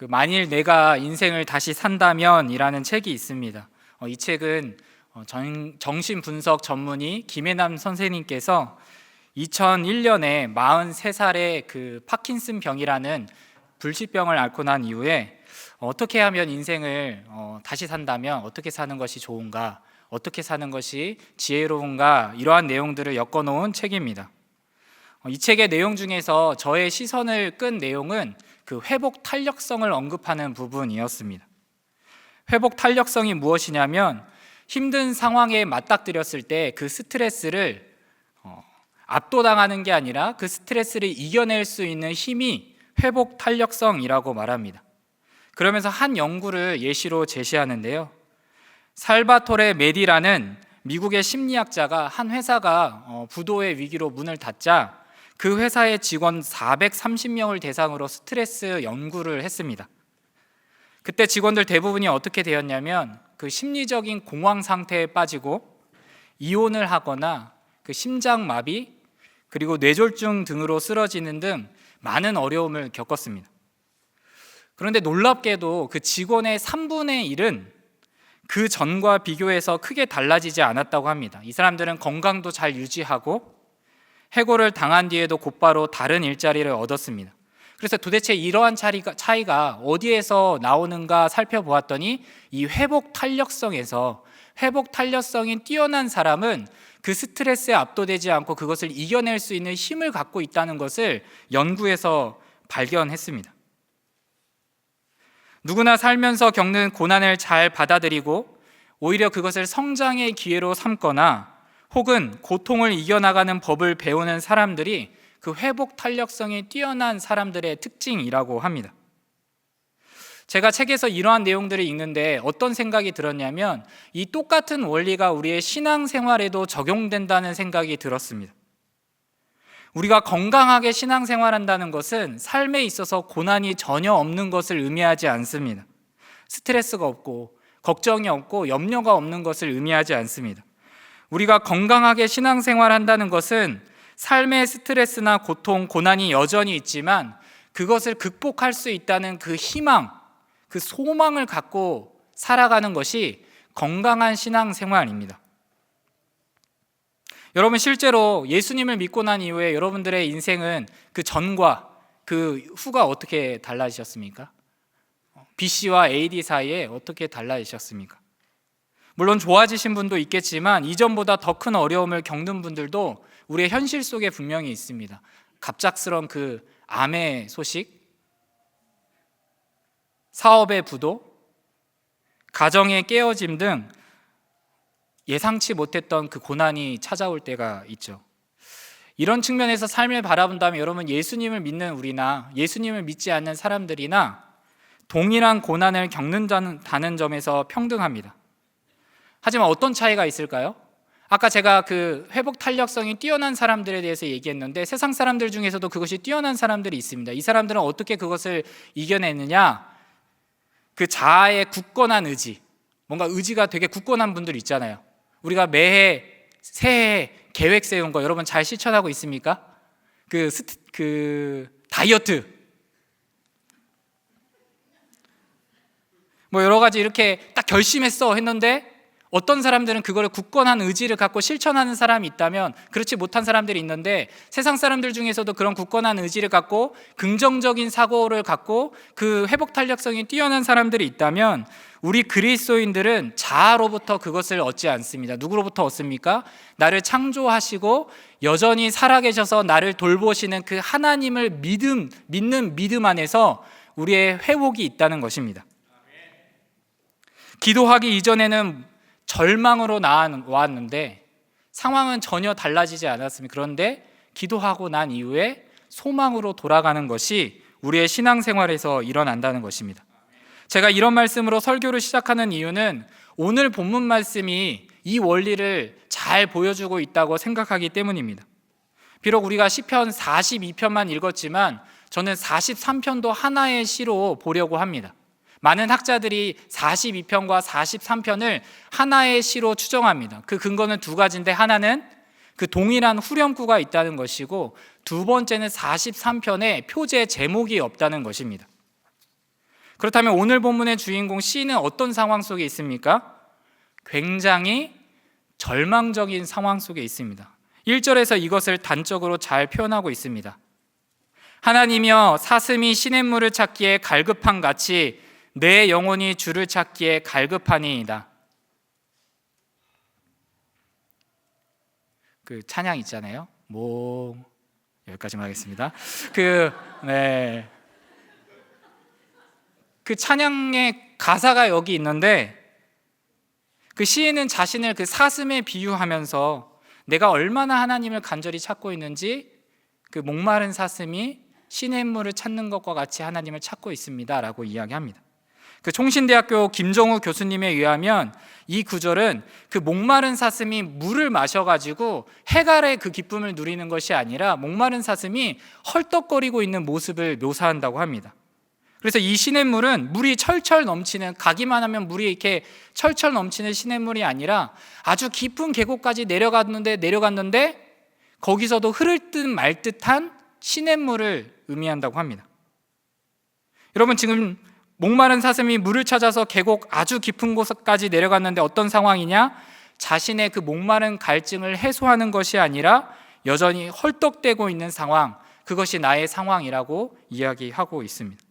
만일 내가 인생을 다시 산다면이라는 책이 있습니다. 이 책은 정신분석 전문의 김혜남 선생님께서 2001년에 43살의 파킨슨 병이라는 불치병을 앓고 난 이후에 어떻게 하면 인생을 다시 산다면 어떻게 사는 것이 좋은가, 어떻게 사는 것이 지혜로운가, 이러한 내용들을 엮어놓은 책입니다. 이 책의 내용 중에서 저의 시선을 끈 내용은 회복 탄력성을 언급하는 부분이었습니다. 회복 탄력성이 무엇이냐면 힘든 상황에 맞닥뜨렸을 때 그 스트레스를 압도당하는 게 아니라 그 스트레스를 이겨낼 수 있는 힘이 회복 탄력성이라고 말합니다. 그러면서 한 연구를 예시로 제시하는데요, 살바토레 메디라는 미국의 심리학자가 한 회사가 부도의 위기로 문을 닫자 그 회사의 직원 430명을 대상으로 스트레스 연구를 했습니다. 그때 직원들 대부분이 어떻게 되었냐면 심리적인 공황 상태에 빠지고 이혼을 하거나 심장마비 그리고 뇌졸중 등으로 쓰러지는 등 많은 어려움을 겪었습니다. 그런데 놀랍게도 직원의 3분의 1은 그 전과 비교해서 크게 달라지지 않았다고 합니다. 이 사람들은 건강도 잘 유지하고 해고를 당한 뒤에도 곧바로 다른 일자리를 얻었습니다. 그래서 도대체 이러한 차이가 어디에서 나오는가 살펴보았더니 이 회복 탄력성에서, 회복 탄력성이 뛰어난 사람은 그 스트레스에 압도되지 않고 그것을 이겨낼 수 있는 힘을 갖고 있다는 것을 연구에서 발견했습니다. 누구나 살면서 겪는 고난을 잘 받아들이고 오히려 그것을 성장의 기회로 삼거나 혹은 고통을 이겨나가는 법을 배우는 사람들이 회복 탄력성이 뛰어난 사람들의 특징이라고 합니다. 제가 책에서 이러한 내용들을 읽는데 어떤 생각이 들었냐면 이 똑같은 원리가 우리의 신앙생활에도 적용된다는 생각이 들었습니다. 우리가 건강하게 신앙생활한다는 것은 삶에 있어서 고난이 전혀 없는 것을 의미하지 않습니다. 스트레스가 없고 걱정이 없고 염려가 없는 것을 의미하지 않습니다. 우리가 건강하게 신앙생활한다는 것은 삶의 스트레스나 고통, 고난이 여전히 있지만 그것을 극복할 수 있다는 그 희망, 그 소망을 갖고 살아가는 것이 건강한 신앙생활입니다. 여러분, 실제로 예수님을 믿고 난 이후에 여러분들의 인생은 그 전과 그 후가 어떻게 달라지셨습니까? BC와 AD 사이에 어떻게 달라지셨습니까? 물론 좋아지신 분도 있겠지만 이전보다 더 큰 어려움을 겪는 분들도 우리의 현실 속에 분명히 있습니다. 갑작스러운 암의 소식, 사업의 부도, 가정의 깨어짐 등 예상치 못했던 고난이 찾아올 때가 있죠. 이런 측면에서 삶을 바라본다면 여러분, 예수님을 믿는 우리나 예수님을 믿지 않는 사람들이나 동일한 고난을 겪는다는 점에서 평등합니다. 하지만 어떤 차이가 있을까요? 아까 제가 회복 탄력성이 뛰어난 사람들에 대해서 얘기했는데 세상 사람들 중에서도 그것이 뛰어난 사람들이 있습니다. 이 사람들은 어떻게 그것을 이겨내느냐? 자아의 굳건한 의지, 뭔가 의지가 되게 굳건한 분들 있잖아요. 우리가 매해 새해 계획 세운 거 여러분 잘 실천하고 있습니까? 다이어트 여러 가지 이렇게 딱 결심했어 했는데 어떤 사람들은 그거를 굳건한 의지를 갖고 실천하는 사람이 있다면 그렇지 못한 사람들이 있는데 세상 사람들 중에서도 그런 굳건한 의지를 갖고 긍정적인 사고를 갖고 회복 탄력성이 뛰어난 사람들이 있다면 우리 그리스도인들은 자아로부터 그것을 얻지 않습니다. 누구로부터 얻습니까? 나를 창조하시고 여전히 살아계셔서 나를 돌보시는 그 하나님을 믿는 믿음 안에서 우리의 회복이 있다는 것입니다. 기도하기 이전에는 절망으로 나왔는데 상황은 전혀 달라지지 않았습니다. 그런데 기도하고 난 이후에 소망으로 돌아가는 것이 우리의 신앙생활에서 일어난다는 것입니다. 제가 이런 말씀으로 설교를 시작하는 이유는 오늘 본문 말씀이 이 원리를 잘 보여주고 있다고 생각하기 때문입니다. 비록 우리가 시편 42편만 읽었지만 저는 43편도 하나의 시로 보려고 합니다. 많은 학자들이 42편과 43편을 하나의 시로 추정합니다. 그 근거는 두 가지인데 하나는 동일한 후렴구가 있다는 것이고 두 번째는 43편에 표제 제목이 없다는 것입니다. 그렇다면 오늘 본문의 주인공 시인은 어떤 상황 속에 있습니까? 굉장히 절망적인 상황 속에 있습니다. 1절에서 이것을 단적으로 잘 표현하고 있습니다. 하나님이여, 사슴이 시냇물을 찾기에 갈급한 같이 내 영혼이 주를 찾기에 갈급하니이다. 그 찬양 있잖아요. 여기까지만 하겠습니다. 그 찬양의 가사가 여기 있는데, 그 시인은 자신을 그 사슴에 비유하면서 내가 얼마나 하나님을 간절히 찾고 있는지 그 목마른 사슴이 시냇물을 찾는 것과 같이 하나님을 찾고 있습니다 라고 이야기합니다. 그 총신대학교 김정우 교수님에 의하면 이 구절은 그 목마른 사슴이 물을 마셔가지고 해갈의 그 기쁨을 누리는 것이 아니라 목마른 사슴이 헐떡거리고 있는 모습을 묘사한다고 합니다. 그래서 이 시냇물은 물이 철철 넘치는, 가기만 하면 물이 이렇게 철철 넘치는 시냇물이 아니라 아주 깊은 계곡까지 내려갔는데 거기서도 흐를 듯 말 듯한 시냇물을 의미한다고 합니다. 여러분, 지금 목마른 사슴이 물을 찾아서 계곡 아주 깊은 곳까지 내려갔는데 어떤 상황이냐? 자신의 그 목마른 갈증을 해소하는 것이 아니라 여전히 헐떡대고 있는 상황, 그것이 나의 상황이라고 이야기하고 있습니다.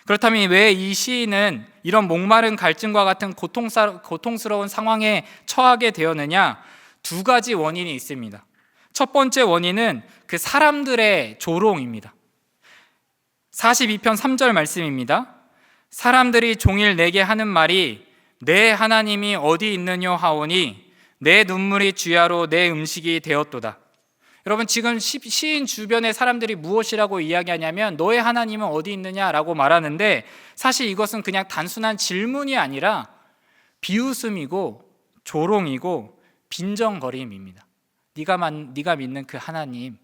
그렇다면 왜 이 시인은 이런 목마른 갈증과 같은 고통스러운 상황에 처하게 되었느냐? 두 가지 원인이 있습니다. 첫 번째 원인은 그 사람들의 조롱입니다. 42편 3절 말씀입니다. 사람들이 종일 내게 하는 말이 내 하나님이 어디 있느냐 하오니 내 눈물이 주야로 내 음식이 되었도다. 여러분, 지금 시인 주변의 사람들이 무엇이라고 이야기하냐면 너의 하나님은 어디 있느냐라고 말하는데, 사실 이것은 그냥 단순한 질문이 아니라 비웃음이고 조롱이고 빈정거림입니다. 네가 믿는 그 하나님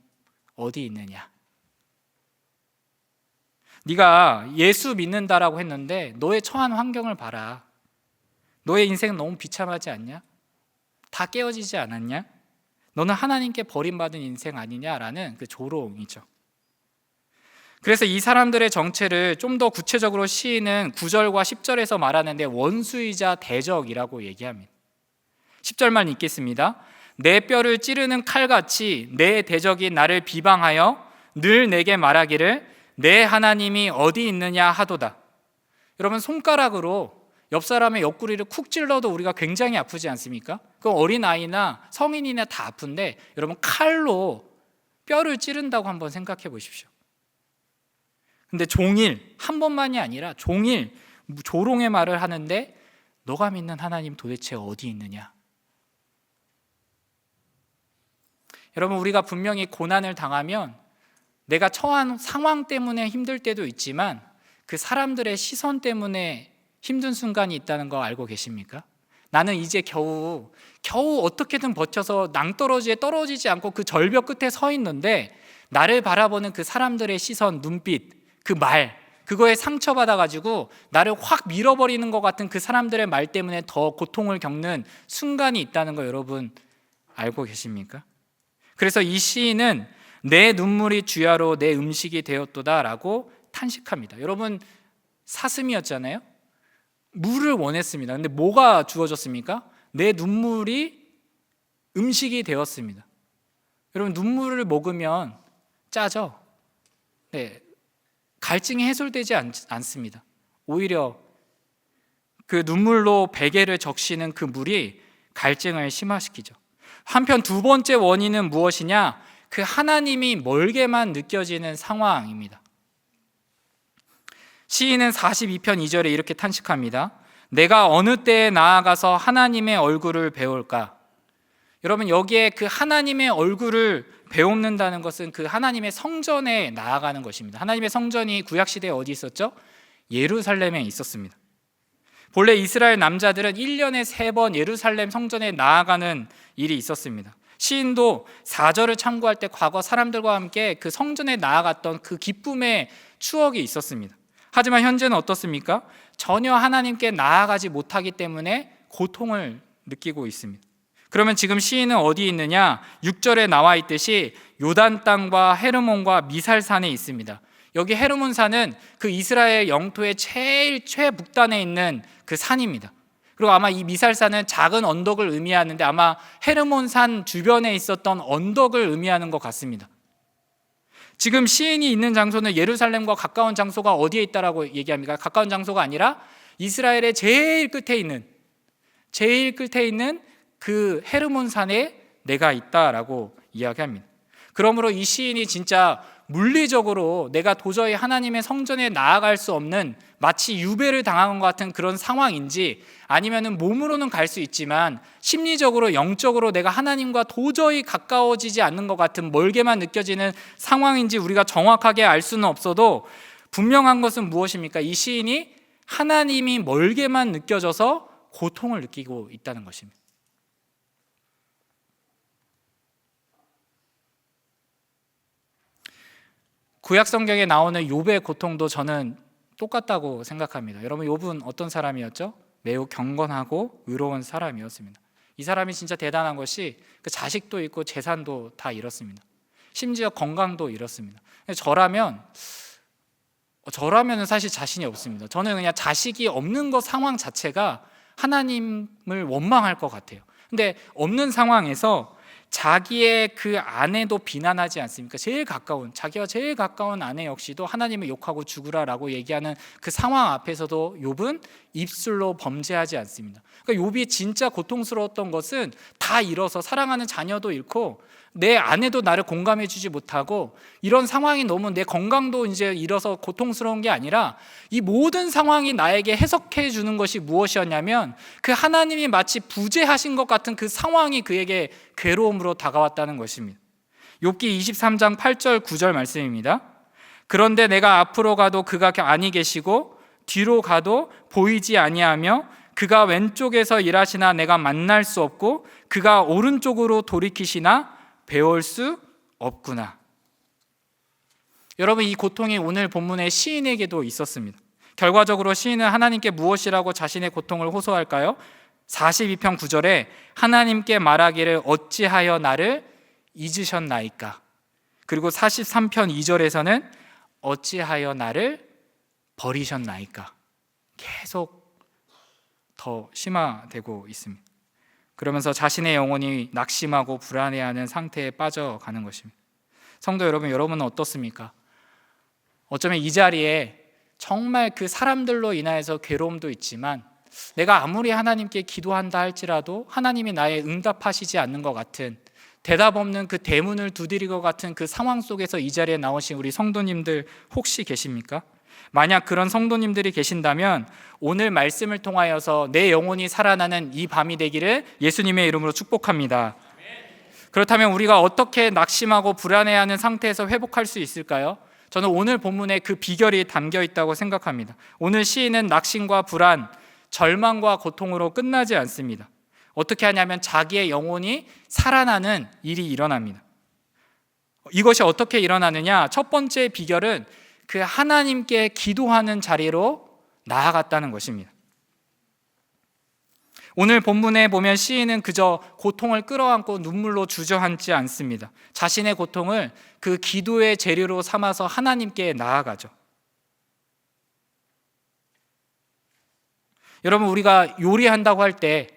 어디 있느냐? 네가 예수 믿는다라고 했는데 너의 처한 환경을 봐라. 너의 인생은 너무 비참하지 않냐? 다 깨어지지 않았냐? 너는 하나님께 버림받은 인생 아니냐라는 그 조롱이죠. 그래서 이 사람들의 정체를 좀 더 구체적으로 시인은 9절과 10절에서 말하는데 원수이자 대적이라고 얘기합니다. 10절만 읽겠습니다. 내 뼈를 찌르는 칼같이 내 대적이 나를 비방하여 늘 내게 말하기를 내 하나님이 어디 있느냐 하도다. 여러분, 손가락으로 옆 사람의 옆구리를 쿡 찔러도 우리가 굉장히 아프지 않습니까? 그 어린아이나 성인이나 다 아픈데 여러분, 칼로 뼈를 찌른다고 한번 생각해 보십시오. 근데 종일, 한 번만이 아니라 종일 조롱의 말을 하는데 너가 믿는 하나님 도대체 어디 있느냐? 여러분, 우리가 분명히 고난을 당하면 내가 처한 상황 때문에 힘들 때도 있지만 그 사람들의 시선 때문에 힘든 순간이 있다는 거 알고 계십니까? 나는 이제 겨우 어떻게든 버텨서 낭떠러지에 떨어지지 않고 그 절벽 끝에 서 있는데 나를 바라보는 그 사람들의 시선, 눈빛, 그 말, 그거에 상처받아가지고 나를 확 밀어버리는 것 같은 그 사람들의 말 때문에 더 고통을 겪는 순간이 있다는 거 여러분 알고 계십니까? 그래서 이 시인은 내 눈물이 주야로 내 음식이 되었도다라고 탄식합니다. 여러분, 사슴이었잖아요. 물을 원했습니다. 근데 뭐가 주어졌습니까? 내 눈물이 음식이 되었습니다. 여러분, 눈물을 먹으면 짜죠? 네, 갈증이 해소되지 않습니다. 오히려 그 눈물로 베개를 적시는 그 물이 갈증을 심화시키죠. 한편 두 번째 원인은 무엇이냐? 그 하나님이 멀게만 느껴지는 상황입니다. 시인은 42편 2절에 이렇게 탄식합니다. 내가 어느 때에 나아가서 하나님의 얼굴을 배울까? 여러분, 여기에 그 하나님의 얼굴을 배웁는다는 것은 그 하나님의 성전에 나아가는 것입니다. 하나님의 성전이 구약시대에 어디 있었죠? 예루살렘에 있었습니다. 본래 이스라엘 남자들은 1년에 3번 예루살렘 성전에 나아가는 일이 있었습니다. 시인도 4절을 참고할 때 과거 사람들과 함께 그 성전에 나아갔던 그 기쁨의 추억이 있었습니다. 하지만 현재는 어떻습니까? 전혀 하나님께 나아가지 못하기 때문에 고통을 느끼고 있습니다. 그러면 지금 시인은 어디 있느냐? 6절에 나와 있듯이 요단 땅과 헤르몬과 미살산에 있습니다. 여기 헤르몬산은 그 이스라엘 영토의 제일 최북단에 있는 그 산입니다. 그리고 아마 이 미살산은 작은 언덕을 의미하는데 아마 헤르몬산 주변에 있었던 언덕을 의미하는 것 같습니다. 지금 시인이 있는 장소는 예루살렘과 가까운 장소가 어디에 있다라고 얘기합니까? 가까운 장소가 아니라 이스라엘의 제일 끝에 있는 그 헤르몬산에 내가 있다라고 이야기합니다. 그러므로 이 시인이 진짜 물리적으로 내가 도저히 하나님의 성전에 나아갈 수 없는 마치 유배를 당한 것 같은 그런 상황인지, 아니면은 몸으로는 갈 수 있지만 심리적으로 영적으로 내가 하나님과 도저히 가까워지지 않는 것 같은 멀게만 느껴지는 상황인지 우리가 정확하게 알 수는 없어도 분명한 것은 무엇입니까? 이 시인이 하나님이 멀게만 느껴져서 고통을 느끼고 있다는 것입니다. 구약 성경에 나오는 욥의 고통도 저는 똑같다고 생각합니다. 여러분, 욥은 어떤 사람이었죠? 매우 경건하고 의로운 사람이었습니다. 이 사람이 진짜 대단한 것이 그 자식도 있고 재산도 다 잃었습니다. 심지어 건강도 잃었습니다. 저라면 사실 자신이 없습니다. 저는 그냥 자식이 없는 것 상황 자체가 하나님을 원망할 것 같아요. 근데 없는 상황에서 자기의 그 아내도 비난하지 않습니까? 자기와 제일 가까운 아내 역시도 하나님을 욕하고 죽으라라고 얘기하는 그 상황 앞에서도 욥은 입술로 범죄하지 않습니다. 그러니까 욥이 진짜 고통스러웠던 것은 다 잃어서 사랑하는 자녀도 잃고 내 아내도 나를 공감해 주지 못하고 이런 상황이 너무 내 건강도 이제 잃어서 고통스러운 게 아니라 이 모든 상황이 나에게 해석해 주는 것이 무엇이었냐면 그 하나님이 마치 부재하신 것 같은 그 상황이 그에게 괴로움으로 다가왔다는 것입니다. 욥기 23장 8절 9절 말씀입니다. 그런데 내가 앞으로 가도 그가 아니 계시고 뒤로 가도 보이지 아니하며 그가 왼쪽에서 일하시나 내가 만날 수 없고 그가 오른쪽으로 돌이키시나 배울 수 없구나. 여러분, 이 고통이 오늘 본문의 시인에게도 있었습니다. 결과적으로 시인은 하나님께 무엇이라고 자신의 고통을 호소할까요? 42편 9절에 하나님께 말하기를 어찌하여 나를 잊으셨나이까. 그리고 43편 2절에서는 어찌하여 나를 버리셨나이까. 계속 더 심화되고 있습니다. 그러면서 자신의 영혼이 낙심하고 불안해하는 상태에 빠져가는 것입니다. 성도 여러분, 여러분은 어떻습니까? 어쩌면 이 자리에 정말 그 사람들로 인하여서 괴로움도 있지만 내가 아무리 하나님께 기도한다 할지라도 하나님이 나의 응답하시지 않는 것 같은, 대답 없는 그 대문을 두드릴 것 같은 그 상황 속에서 이 자리에 나오신 우리 성도님들 혹시 계십니까? 만약 그런 성도님들이 계신다면 오늘 말씀을 통하여서 내 영혼이 살아나는 이 밤이 되기를 예수님의 이름으로 축복합니다. 그렇다면 우리가 어떻게 낙심하고 불안해하는 상태에서 회복할 수 있을까요? 저는 오늘 본문에 그 비결이 담겨 있다고 생각합니다. 오늘 시인은 낙심과 불안, 절망과 고통으로 끝나지 않습니다. 어떻게 하냐면 자기의 영혼이 살아나는 일이 일어납니다. 이것이 어떻게 일어나느냐? 첫 번째 비결은 그 하나님께 기도하는 자리로 나아갔다는 것입니다. 오늘 본문에 보면 시인은 그저 고통을 끌어안고 눈물로 주저앉지 않습니다. 자신의 고통을 그 기도의 재료로 삼아서 하나님께 나아가죠. 여러분, 우리가 요리한다고 할 때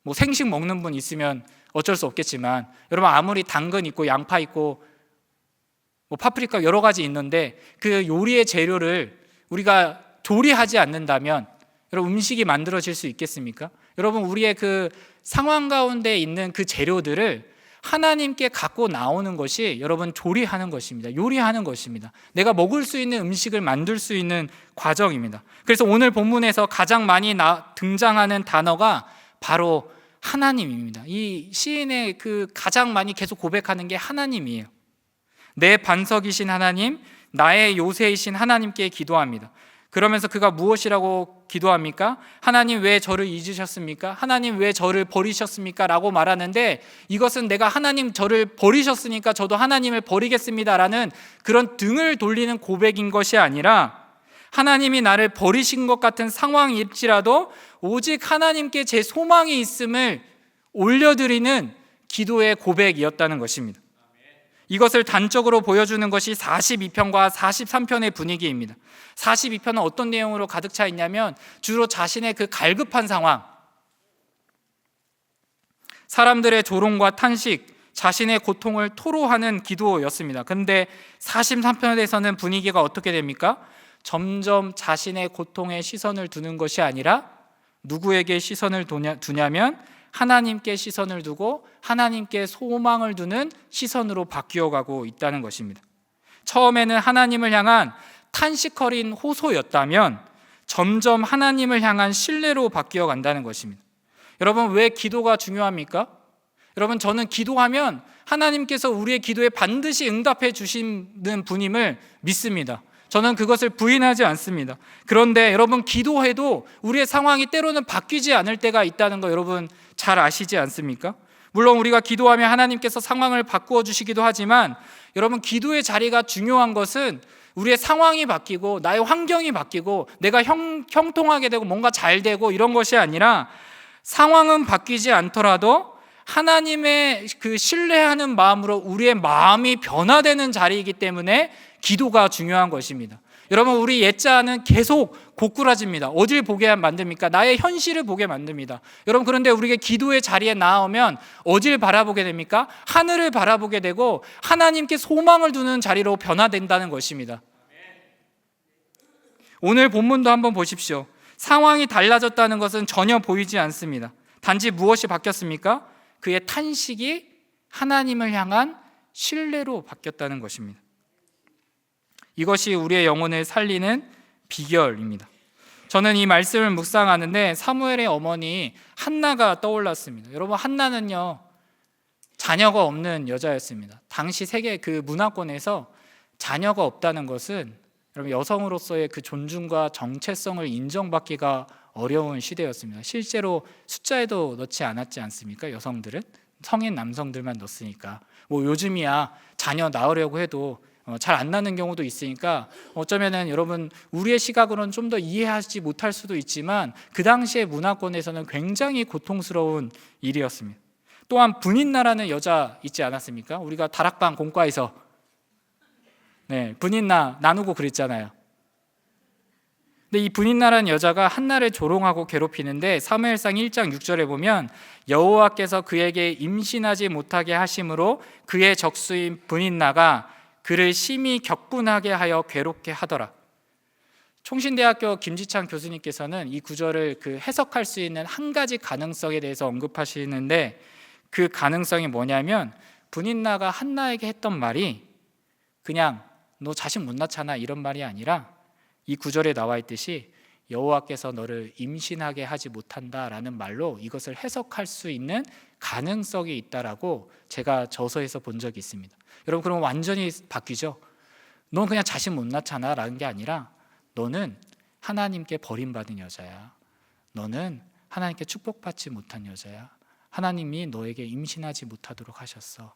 뭐 생식 먹는 분 있으면 어쩔 수 없겠지만, 여러분 아무리 당근 있고 양파 있고 뭐 파프리카 여러 가지 있는데 그 요리의 재료를 우리가 조리하지 않는다면 여러분 음식이 만들어질 수 있겠습니까? 여러분, 우리의 그 상황 가운데 있는 그 재료들을 하나님께 갖고 나오는 것이 여러분 조리하는 것입니다. 요리하는 것입니다. 내가 먹을 수 있는 음식을 만들 수 있는 과정입니다. 그래서 오늘 본문에서 가장 많이 등장하는 단어가 바로 하나님입니다. 이 시인의 그 가장 많이 계속 고백하는 게 하나님이에요. 내 반석이신 하나님, 나의 요새이신 하나님께 기도합니다. 그러면서 그가 무엇이라고 기도합니까? 하나님 왜 저를 잊으셨습니까? 하나님 왜 저를 버리셨습니까? 라고 말하는데, 이것은 내가 하나님 저를 버리셨으니까 저도 하나님을 버리겠습니다 라는 그런 등을 돌리는 고백인 것이 아니라, 하나님이 나를 버리신 것 같은 상황일지라도 오직 하나님께 제 소망이 있음을 올려드리는 기도의 고백이었다는 것입니다. 이것을 단적으로 보여주는 것이 42편과 43편의 분위기입니다. 42편은 어떤 내용으로 가득 차 있냐면 주로 자신의 그 갈급한 상황, 사람들의 조롱과 탄식, 자신의 고통을 토로하는 기도였습니다. 그런데 43편에서는 분위기가 어떻게 됩니까? 점점 자신의 고통에 시선을 두는 것이 아니라 누구에게 시선을 두냐면 하나님께 시선을 두고 하나님께 소망을 두는 시선으로 바뀌어가고 있다는 것입니다. 처음에는 하나님을 향한 탄식거린 호소였다면 점점 하나님을 향한 신뢰로 바뀌어 간다는 것입니다. 여러분, 왜 기도가 중요합니까? 여러분, 저는 기도하면 하나님께서 우리의 기도에 반드시 응답해 주시는 분임을 믿습니다. 저는 그것을 부인하지 않습니다. 그런데 여러분, 기도해도 우리의 상황이 때로는 바뀌지 않을 때가 있다는 거 여러분 잘 아시지 않습니까? 물론 우리가 기도하면 하나님께서 상황을 바꾸어 주시기도 하지만 여러분, 기도의 자리가 중요한 것은 우리의 상황이 바뀌고 나의 환경이 바뀌고 내가 형통하게 되고 뭔가 잘 되고 이런 것이 아니라 상황은 바뀌지 않더라도 하나님의 그 신뢰하는 마음으로 우리의 마음이 변화되는 자리이기 때문에 기도가 중요한 것입니다. 여러분, 우리 옛자는 계속 고꾸라집니다. 어딜 보게 만듭니까? 나의 현실을 보게 만듭니다. 여러분, 그런데 우리가 기도의 자리에 나오면 어딜 바라보게 됩니까? 하늘을 바라보게 되고 하나님께 소망을 두는 자리로 변화된다는 것입니다. 오늘 본문도 한번 보십시오. 상황이 달라졌다는 것은 전혀 보이지 않습니다. 단지 무엇이 바뀌었습니까? 그의 탄식이 하나님을 향한 신뢰로 바뀌었다는 것입니다. 이것이 우리의 영혼을 살리는 비결입니다. 저는 이 말씀을 묵상하는데 사무엘의 어머니 한나가 떠올랐습니다. 여러분, 한나는요 자녀가 없는 여자였습니다. 당시 세계 그 문화권에서 자녀가 없다는 것은 여러분 여성으로서의 그 존중과 정체성을 인정받기가 어려운 시대였습니다. 실제로 숫자에도 넣지 않았지 않습니까? 여성들은 성인 남성들만 넣었으니까. 뭐 요즘이야 자녀 낳으려고 해도 잘 안 나는 경우도 있으니까 어쩌면은 여러분 우리의 시각으로는 좀 더 이해하지 못할 수도 있지만 그 당시의 문화권에서는 굉장히 고통스러운 일이었습니다. 또한 분인나라는 여자 있지 않았습니까? 우리가 다락방 공과에서 분인나 나누고 그랬잖아요. 근데 이 분인나라는 여자가 한나를 조롱하고 괴롭히는데 사무엘상 1장 6절에 보면 여호와께서 그에게 임신하지 못하게 하심으로 그의 적수인 분인나가 그를 심히 격분하게 하여 괴롭게 하더라. 총신대학교 김지창 교수님께서는 이 구절을 해석할 수 있는 한 가지 가능성에 대해서 언급하시는데 그 가능성이 뭐냐면 분인나가 한나에게 했던 말이 그냥 너 자식 못 낳잖아 이런 말이 아니라 이 구절에 나와 있듯이 여호와께서 너를 임신하게 하지 못한다라는 말로 이것을 해석할 수 있는 가능성이 있다라고 제가 저서에서 본 적이 있습니다. 여러분, 그러면 완전히 바뀌죠. 넌 그냥 자식 못 낳잖아 라는 게 아니라 너는 하나님께 버림받은 여자야. 너는 하나님께 축복받지 못한 여자야. 하나님이 너에게 임신하지 못하도록 하셨어.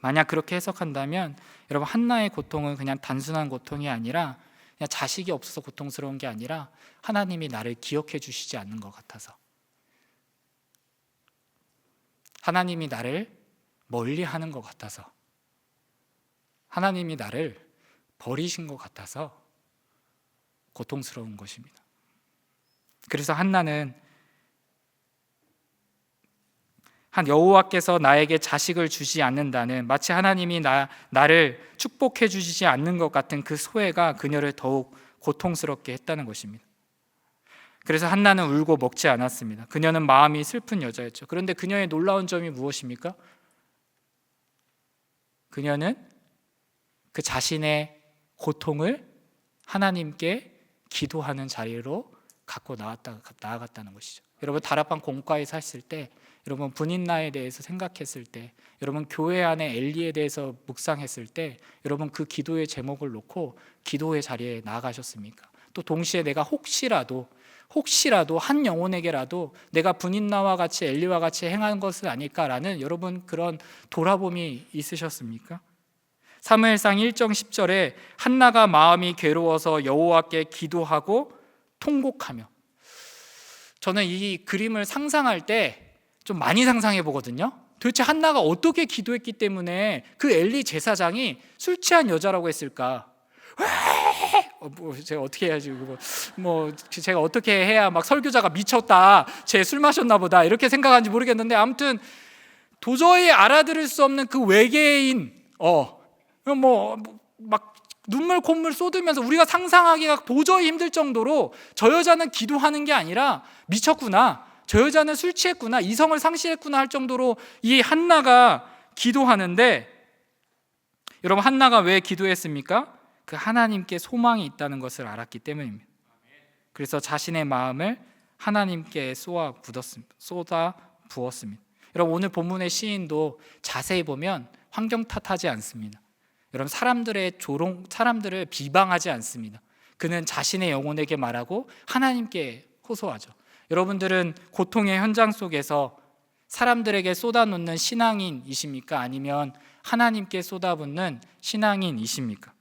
만약 그렇게 해석한다면 여러분 한나의 고통은 그냥 단순한 고통이 아니라 그냥 자식이 없어서 고통스러운 게 아니라 하나님이 나를 기억해 주시지 않는 것 같아서, 하나님이 나를 멀리하는 것 같아서, 하나님이 나를 버리신 것 같아서 고통스러운 것입니다. 그래서 한나는 여호와께서 나에게 자식을 주지 않는다는 마치 하나님이 나를 축복해 주시지 않는 것 같은 그 소외가 그녀를 더욱 고통스럽게 했다는 것입니다. 그래서 한나는 울고 먹지 않았습니다. 그녀는 마음이 슬픈 여자였죠. 그런데 그녀의 놀라운 점이 무엇입니까? 그녀는 그 자신의 고통을 하나님께 기도하는 자리로 갖고 나아갔다는 것이죠. 여러분, 다락방 공과에서 했을 때, 여러분 분인나에 대해서 생각했을 때, 여러분 교회 안에 엘리에 대해서 묵상했을 때, 여러분 그 기도의 제목을 놓고 기도의 자리에 나아가셨습니까? 또 동시에 내가 혹시라도 한 영혼에게라도 내가 분인나와 같이 엘리와 같이 행한 것은 아닐까라는 여러분 그런 돌아봄이 있으셨습니까? 사무엘상 1장 10절에 한나가 마음이 괴로워서 여호와께 기도하고 통곡하며, 저는 이 그림을 상상할 때 좀 많이 상상해 보거든요. 도대체 한나가 어떻게 기도했기 때문에 그 엘리 제사장이 술 취한 여자라고 했을까? 제가 어떻게 해야지, 제가 어떻게 해야 막 설교자가 미쳤다, 쟤 술 마셨나 보다 이렇게 생각하는지 모르겠는데, 아무튼 도저히 알아들을 수 없는 그 외계인, 막 눈물 콧물 쏟으면서 우리가 상상하기가 도저히 힘들 정도로 저 여자는 기도하는 게 아니라 미쳤구나, 저 여자는 술 취했구나, 이성을 상실했구나 할 정도로 이 한나가 기도하는데, 여러분 한나가 왜 기도했습니까? 그 하나님께 소망이 있다는 것을 알았기 때문입니다. 그래서 자신의 마음을 하나님께 쏟아 부었습니다. 여러분 오늘 본문의 시인도 자세히 보면 환경 탓하지 않습니다. 여러분 사람들을 비방하지 않습니다. 그는 자신의 영혼에게 말하고 하나님께 호소하죠. 여러분들은 고통의 현장 속에서 사람들에게 쏟아놓는 신앙인이십니까? 아니면 하나님께 쏟아붓는 신앙인이십니까?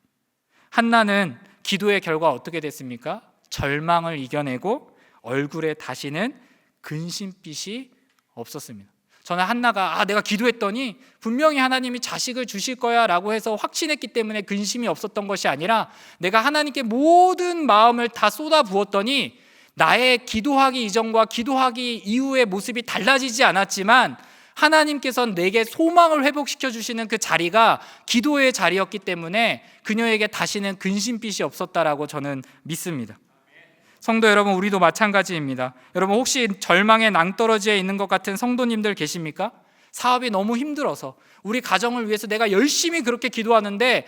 한나는 기도의 결과 어떻게 됐습니까? 절망을 이겨내고 얼굴에 다시는 근심빛이 없었습니다. 저는 한나가 내가 기도했더니 분명히 하나님이 자식을 주실 거야 라고 해서 확신했기 때문에 근심이 없었던 것이 아니라, 내가 하나님께 모든 마음을 다 쏟아부었더니 나의 기도하기 이전과 기도하기 이후의 모습이 달라지지 않았지만 하나님께서는 내게 소망을 회복시켜 주시는 그 자리가 기도의 자리였기 때문에 그녀에게 다시는 근심빛이 없었다라고 저는 믿습니다. 성도 여러분, 우리도 마찬가지입니다. 여러분 혹시 절망의 낭떠러지에 있는 것 같은 성도님들 계십니까? 사업이 너무 힘들어서 우리 가정을 위해서 내가 열심히 그렇게 기도하는데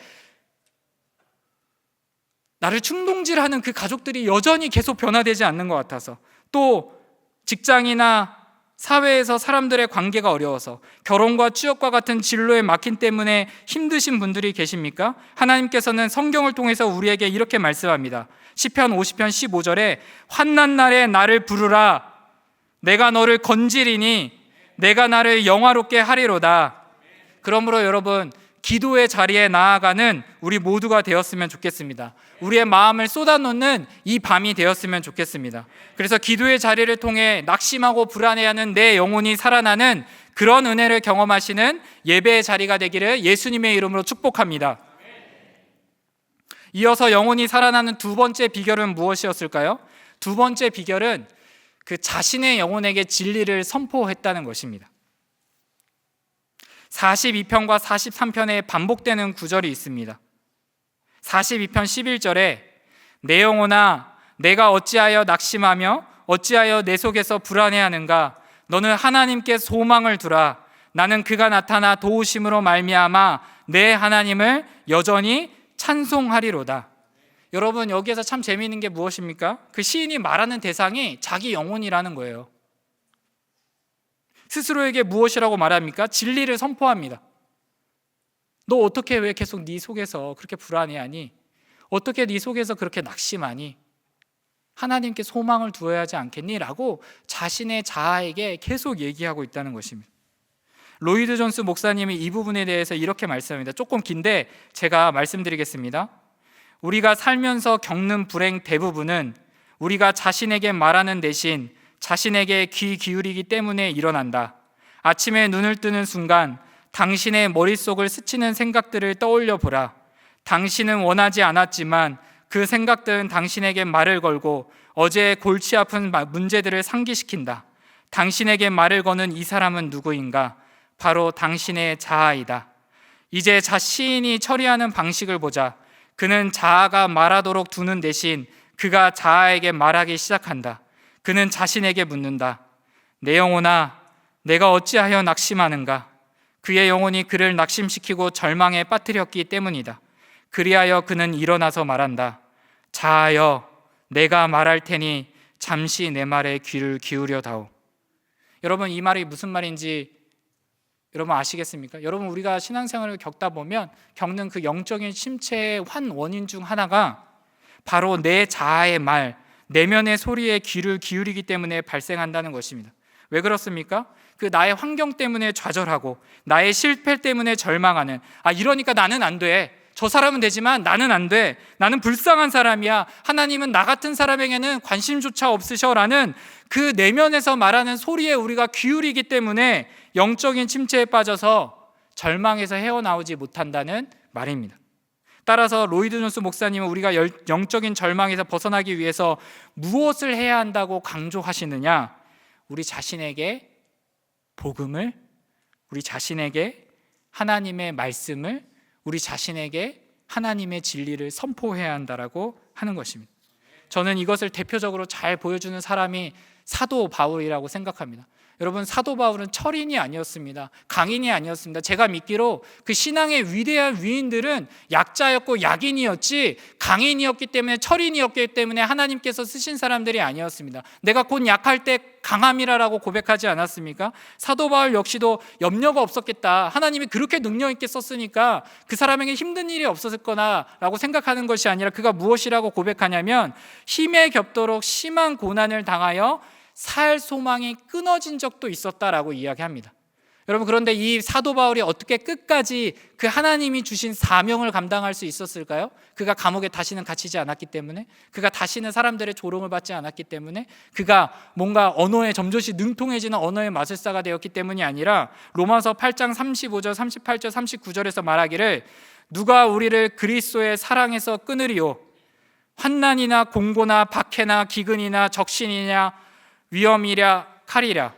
나를 충동질하는 그 가족들이 여전히 계속 변화되지 않는 것 같아서, 또 직장이나 사회에서 사람들의 관계가 어려워서 결혼과 취업과 같은 진로에 막힘 때문에 힘드신 분들이 계십니까? 하나님께서는 성경을 통해서 우리에게 이렇게 말씀합니다. 시편 50편 15절에 환난 날에 나를 부르라, 내가 너를 건지리니 내가 나를 영화롭게 하리로다. 그러므로 여러분, 기도의 자리에 나아가는 우리 모두가 되었으면 좋겠습니다. 우리의 마음을 쏟아놓는 이 밤이 되었으면 좋겠습니다. 그래서 기도의 자리를 통해 낙심하고 불안해하는 내 영혼이 살아나는 그런 은혜를 경험하시는 예배의 자리가 되기를 예수님의 이름으로 축복합니다. 이어서 영혼이 살아나는 두 번째 비결은 무엇이었을까요? 두 번째 비결은 그 자신의 영혼에게 진리를 선포했다는 것입니다. 42편과 43편에 반복되는 구절이 있습니다. 42편 11절에 내 영혼아 내가 어찌하여 낙심하며 어찌하여 내 속에서 불안해하는가, 너는 하나님께 소망을 두라. 나는 그가 나타나 도우심으로 말미암아 내 하나님을 여전히 찬송하리로다. 여러분 여기에서 참 재미있는 게 무엇입니까? 그 시인이 말하는 대상이 자기 영혼이라는 거예요. 스스로에게 무엇이라고 말합니까? 진리를 선포합니다. 너 어떻게 왜 계속 네 속에서 그렇게 불안해하니? 어떻게 네 속에서 그렇게 낙심하니? 하나님께 소망을 두어야 하지 않겠니? 라고 자신의 자아에게 계속 얘기하고 있다는 것입니다. 로이드 존스 목사님이 이 부분에 대해서 이렇게 말씀합니다. 조금 긴데 제가 말씀드리겠습니다. 우리가 살면서 겪는 불행 대부분은 우리가 자신에게 말하는 대신 자신에게 귀 기울이기 때문에 일어난다. 아침에 눈을 뜨는 순간 당신의 머릿속을 스치는 생각들을 떠올려 보라. 당신은 원하지 않았지만 그 생각들은 당신에게 말을 걸고 어제의 골치 아픈 문제들을 상기시킨다. 당신에게 말을 거는 이 사람은 누구인가? 바로 당신의 자아이다. 이제 시인이 처리하는 방식을 보자. 그는 자아가 말하도록 두는 대신 그가 자아에게 말하기 시작한다. 그는 자신에게 묻는다. 내 영혼아, 내가 어찌하여 낙심하는가? 그의 영혼이 그를 낙심시키고 절망에 빠뜨렸기 때문이다. 그리하여 그는 일어나서 말한다. 자아여, 내가 말할 테니 잠시 내 말에 귀를 기울여 다오. 여러분 이 말이 무슨 말인지 여러분 아시겠습니까? 여러분 우리가 신앙생활을 겪다 보면 겪는 그 영적인 침체의 한 원인 중 하나가 바로 내 자아의 말, 내면의 소리에 귀를 기울이기 때문에 발생한다는 것입니다. 왜 그렇습니까? 그 나의 환경 때문에 좌절하고 나의 실패 때문에 절망하는, 이러니까 나는 안 돼, 저 사람은 되지만 나는 안 돼. 나는 불쌍한 사람이야. 하나님은 나 같은 사람에게는 관심조차 없으셔라는 그 내면에서 말하는 소리에 우리가 기울이기 때문에 영적인 침체에 빠져서 절망에서 헤어나오지 못한다는 말입니다. 따라서 로이드 존스 목사님은 우리가 영적인 절망에서 벗어나기 위해서 무엇을 해야 한다고 강조하시느냐? 우리 자신에게 복음을, 우리 자신에게 하나님의 말씀을, 우리 자신에게 하나님의 진리를 선포해야 한다라고 하는 것입니다. 저는 이것을 대표적으로 잘 보여주는 사람이 사도 바울이라고 생각합니다. 여러분, 사도 바울은 철인이 아니었습니다. 강인이 아니었습니다. 제가 믿기로 그 신앙의 위대한 위인들은 약자였고 약인이었지 강인이었기 때문에, 철인이었기 때문에 하나님께서 쓰신 사람들이 아니었습니다. 내가 곧 약할 때 강함이라고 고백하지 않았습니까? 사도 바울 역시도 염려가 없었겠다. 하나님이 그렇게 능력 있게 썼으니까 그 사람에게 힘든 일이 없었을 거나라고 생각하는 것이 아니라 그가 무엇이라고 고백하냐면 힘에 겹도록 심한 고난을 당하여 살 소망이 끊어진 적도 있었다라고 이야기합니다. 여러분, 그런데 이 사도 바울이 어떻게 끝까지 그 하나님이 주신 사명을 감당할 수 있었을까요? 그가 감옥에 다시는 갇히지 않았기 때문에, 그가 다시는 사람들의 조롱을 받지 않았기 때문에, 그가 뭔가 언어에 점조시 능통해지는 언어의 마술사가 되었기 때문이 아니라 로마서 8장 35절, 38절, 39절에서 말하기를 누가 우리를 그리스도의 사랑에서 끊으리요? 환난이나 공고나 박해나 기근이나 적신이냐 위험이랴 칼이랴.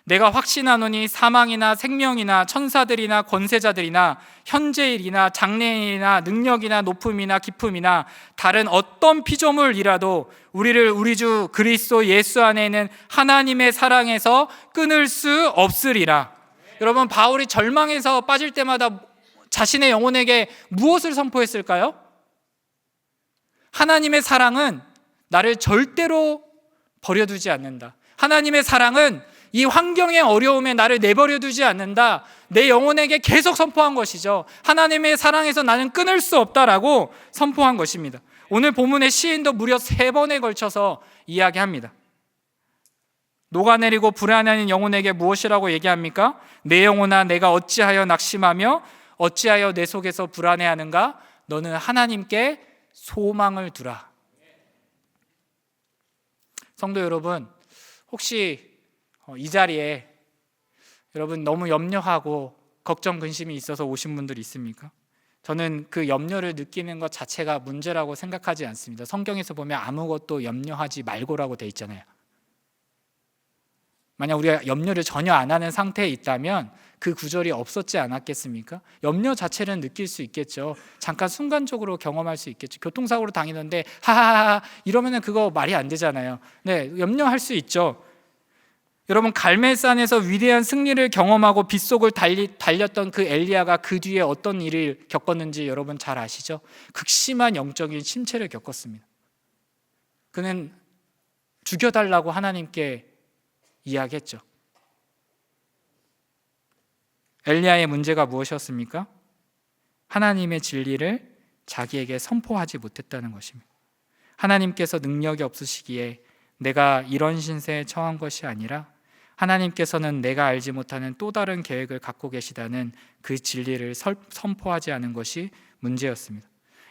내가 확신하노니 사망이나 생명이나 천사들이나 권세자들이나 현재일이나 장래일이나 능력이나 높음이나 깊음이나 다른 어떤 피조물이라도 우리를 우리 주 그리스도 예수 안에 있는 하나님의 사랑에서 끊을 수 없으리라. 여러분, 바울이 절망에서 빠질 때마다 자신의 영혼에게 무엇을 선포했을까요? 하나님의 사랑은 나를 절대로 버려두지 않는다. 하나님의 사랑은 이 환경의 어려움에 나를 내버려 두지 않는다. 내 영혼에게 계속 선포한 것이죠. 하나님의 사랑에서 나는 끊을 수 없다라고 선포한 것입니다. 오늘 본문의 시인도 무려 3번에 걸쳐서 이야기합니다. 녹아내리고 불안해하는 영혼에게 무엇이라고 얘기합니까? 내 영혼아, 내가 어찌하여 낙심하며 어찌하여 내 속에서 불안해하는가? 너는 하나님께 소망을 두라. 성도 여러분, 혹시 이 자리에 여러분 너무 염려하고 걱정 근심이 있어서 오신 분들 있습니까? 저는 그 염려를 느끼는 것 자체가 문제라고 생각하지 않습니다. 성경에서 보면 아무것도 염려하지 말고라고 돼 있잖아요. 만약 우리가 염려를 전혀 안 하는 상태에 있다면 그 구절이 없었지 않았겠습니까? 염려 자체는 느낄 수 있겠죠. 잠깐 순간적으로 경험할 수 있겠죠. 교통사고로 당했는데 하하하 이러면 그거 말이 안 되잖아요. 네, 염려할 수 있죠. 여러분, 갈멜산에서 위대한 승리를 경험하고 빗속을 달렸던 그 엘리야가 그 뒤에 어떤 일을 겪었는지 여러분 잘 아시죠? 극심한 영적인 침체를 겪었습니다. 그는 죽여달라고 하나님께 이야기했죠. 엘리야의 문제가 무엇이었습니까? 하나님의 진리를 자기에게 선포하지 못했다는 것입니다. 하나님께서 능력이 없으시기에 내가 이런 신세에 처한 것이 아니라 하나님께서는 내가 알지 못하는 또 다른 계획을 갖고 계시다는 그 진리를 선포하지 않은 것이 문제였습니다.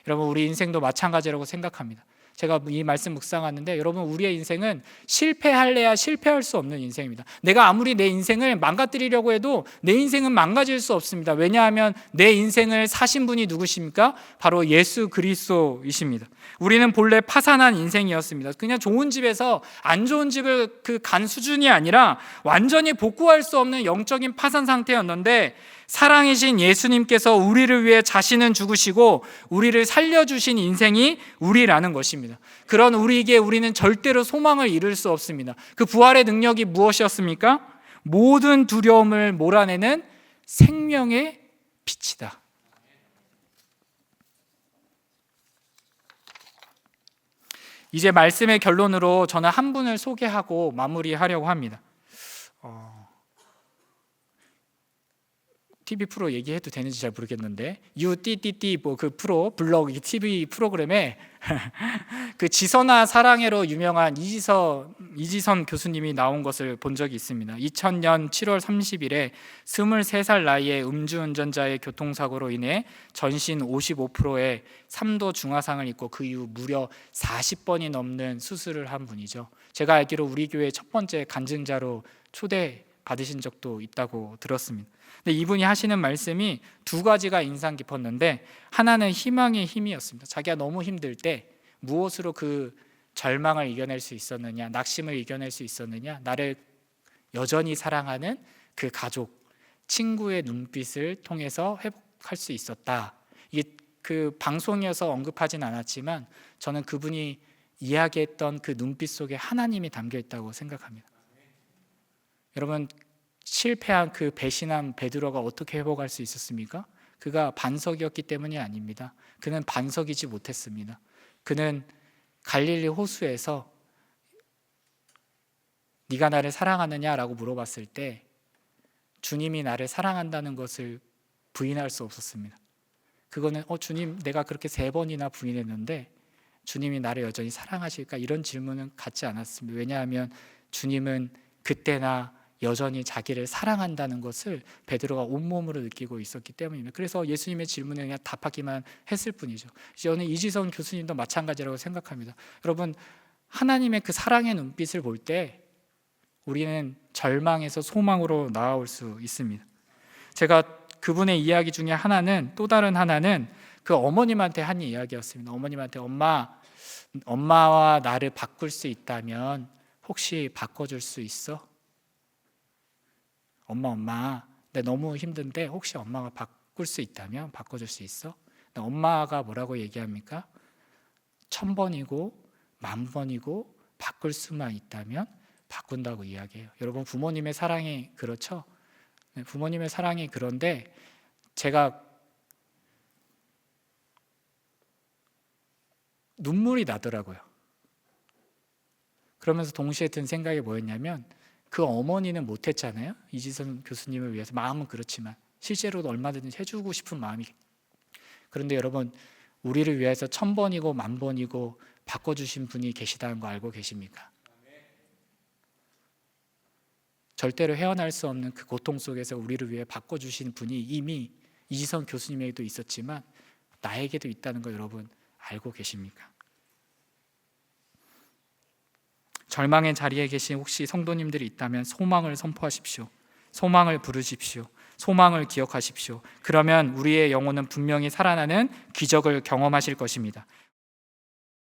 여러분, 우리 인생도 마찬가지라고 생각합니다. 제가 이 말씀 묵상하는데 여러분, 우리의 인생은 실패할래야 실패할 수 없는 인생입니다. 내가 아무리 내 인생을 망가뜨리려고 해도 내 인생은 망가질 수 없습니다. 왜냐하면 내 인생을 사신 분이 누구십니까? 바로 예수 그리스도이십니다. 우리는 본래 파산한 인생이었습니다. 그냥 좋은 집에서 안 좋은 집을 간 수준이 아니라 완전히 복구할 수 없는 영적인 파산 상태였는데 사랑이신 예수님께서 우리를 위해 자신은 죽으시고 우리를 살려주신 인생이 우리라는 것입니다. 그런 우리에게 우리는 절대로 소망을 잃을 수 없습니다. 그 부활의 능력이 무엇이었습니까? 모든 두려움을 몰아내는 생명의 빛이다. 이제 말씀의 결론으로 저는 한 분을 소개하고 마무리하려고 합니다. TV 프로 얘기해도 되는지 잘 모르겠는데 유띠띠띠 뭐 그 프로 블ог TV 프로그램에 그 지선아 사랑해로 유명한 이지선 교수님이 나온 것을 본 적이 있습니다. 2000년 7월 30일에 23살 나이에 음주운전자의 교통사고로 인해 전신 55%의 3도 중화상을 입고 그 이후 무려 40번이 넘는 수술을 한 분이죠. 제가 알기로 우리 교회 첫 번째 간증자로 초대 받으신 적도 있다고 들었습니다. 근데 이분이 하시는 말씀이 두 가지가 인상 깊었는데, 하나는 희망의 힘이었습니다. 자기가 너무 힘들 때 무엇으로 그 절망을 이겨낼 수 있었느냐, 낙심을 이겨낼 수 있었느냐, 나를 여전히 사랑하는 그 가족, 친구의 눈빛을 통해서 회복할 수 있었다. 이게 그 방송이어서 언급하진 않았지만 저는 그분이 이야기했던 그 눈빛 속에 하나님이 담겨 있다고 생각합니다. 여러분, 실패한 그 배신한 베드로가 어떻게 회복할 수 있었습니까? 그가 반석이었기 때문이 아닙니다. 그는 반석이지 못했습니다. 그는 갈릴리 호수에서 네가 나를 사랑하느냐라고 물어봤을 때 주님이 나를 사랑한다는 것을 부인할 수 없었습니다. 그거는 주님, 내가 그렇게 3번이나 부인했는데 주님이 나를 여전히 사랑하실까? 이런 질문은 갖지 않았습니다. 왜냐하면 주님은 그때나 여전히 자기를 사랑한다는 것을 베드로가 온몸으로 느끼고 있었기 때문입니다. 그래서 예수님의 질문에 그냥 답하기만 했을 뿐이죠. 저는 이지선 교수님도 마찬가지라고 생각합니다. 여러분, 하나님의 그 사랑의 눈빛을 볼 때 우리는 절망에서 소망으로 나아올 수 있습니다. 제가 그분의 이야기 중에 하나는, 또 다른 하나는 그 어머님한테 한 이야기였습니다. 어머님한테 엄마와 나를 바꿀 수 있다면 혹시 바꿔줄 수 있어? 엄마, 내 너무 힘든데 혹시 엄마가 바꿀 수 있다면 바꿔줄 수 있어? 엄마가 뭐라고 얘기합니까? 1000번이고 10,000번이고 바꿀 수만 있다면 바꾼다고 이야기해요. 여러분, 부모님의 사랑이 그렇죠? 네, 부모님의 사랑이 그런데 제가 눈물이 나더라고요. 그러면서 동시에 든 생각이 뭐였냐면, 그 어머니는 못했잖아요. 이지선 교수님을 위해서. 마음은 그렇지만 실제로도 얼마든지 해주고 싶은 마음이. 그런데 여러분, 우리를 위해서 1000번이고 10,000번이고 바꿔주신 분이 계시다는 거 알고 계십니까? 절대로 헤어날 수 없는 그 고통 속에서 우리를 위해 바꿔주신 분이 이미 이지선 교수님에게도 있었지만 나에게도 있다는 거 여러분 알고 계십니까? 절망의 자리에 계신 혹시 성도님들이 있다면 소망을 선포하십시오. 소망을 부르십시오. 소망을 기억하십시오. 그러면 우리의 영혼은 분명히 살아나는 기적을 경험하실 것입니다.